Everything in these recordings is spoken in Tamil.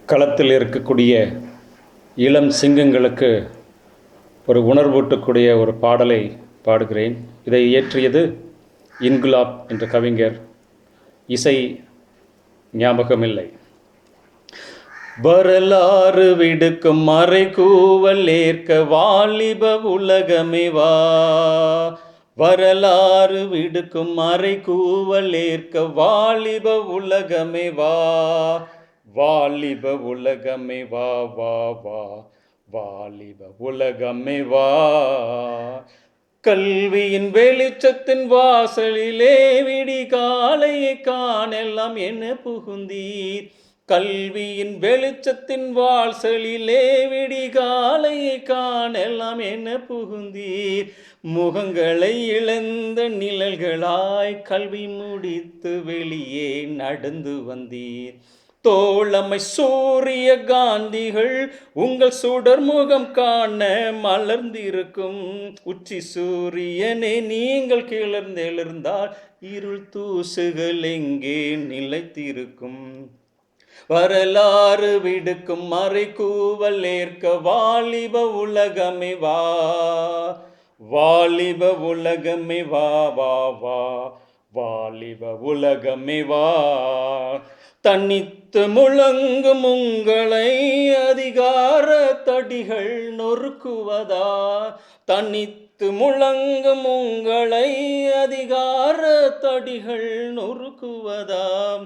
களத்தில் இருக்கக்கூடிய இளம் சிங்கங்களுக்கு ஒரு உணர்வூட்டக்கூடிய ஒரு பாடலை பாடுகிறேன். இதை இயற்றியது இன்குலாப் என்ற கவிஞர். இசை ஞாபகமில்லை. வரலாறு விடுக்கும் மறைகூவல் ஏற்க வாலிப உலகமே வா. வரலாறு விடுக்கும் மறைகூவல் ஏற்க வாலிப உலகமே வா. வாலிப உலகமே வா வா வா. வாலிப உலகமே வா. கல்வியின் வெளிச்சத்தின் வாசலிலே விடி காலையை காணெல்லாம் என்ன புகுந்தீர். கல்வியின் வெளிச்சத்தின் வாசலிலே விடி காலையை காணெல்லாம் என்ன புகுந்தீர். முகங்களை இழந்த நிழல்களாய் கல்வி முடித்து வெளியே நடந்து வந்தீர். தோழமை சூரிய காந்திகள் உங்கள் சுடர் முகம் காண மலர்ந்திருக்கும். உச்சி சூரியனே நீங்கள் கிளர்ந்தெழுந்தால் இருள் தூசுகள் எங்கே நிலைத்திருக்கும். வரலாறு விடுக்கும் மறைகூவல் ஏற்க வாலிப உலகமே வா. வாலிப உலகமே வா வா வா. வாலிப உலகமே வா. தனித்து முழங்கும் உங்களை அதிகார தடிகள் நொறுக்குவதா. தனித்து முழங்கும் உங்களை அதிகார தடிகள் நொறுக்குவதா.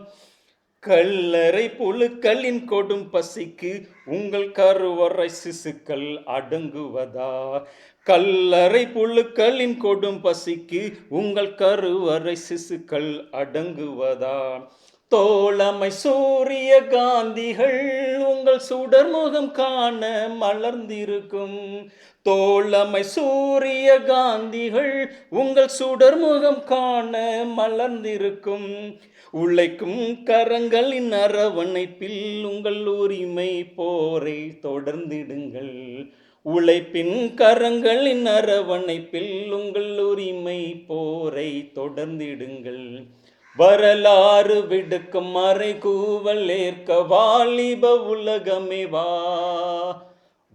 கல்லறை புழுக்களின் கொடும் பசிக்கு உங்கள் கருவறை சிசுக்கள் அடங்குவதா. கல்லறை புழுக்களின் கொடும் பசிக்கு உங்கள் கருவறை சிசுக்கள் அடங்குவதா. தோழமை சூரிய காந்திகள் உங்கள் சுடர் முகம் காண மலர்ந்திருக்கும். தோழமை சூரிய காந்திகள் உங்கள் சுடர் முகம் காண மலர்ந்திருக்கும். உழைக்கும் கரங்களின் அரவணைப்பில் உங்கள் உரிமை போரை தொடர்ந்திடுங்கள். உழைப்பின் கரங்களின் அரவணைப்பில் உங்கள் உரிமை போரை தொடர்ந்திடுங்கள். வரலாறு விடுக்கும் மறைகூவல் ஏற்க வாலிப உலகமே வா.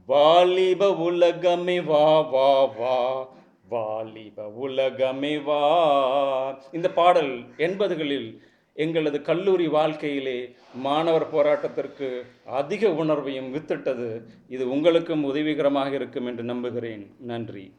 வாலிப உலகமே வா வா வா. வாலிப உலகமே வா. இந்த பாடல் 80களில் எங்களது கல்லூரி வாழ்க்கையிலே மாணவர் போராட்டத்திற்கு அதிக உணர்வையும் வித்திட்டது. இது உங்களுக்கும் உதவிகரமாக இருக்கும் என்று நம்புகிறேன். நன்றி.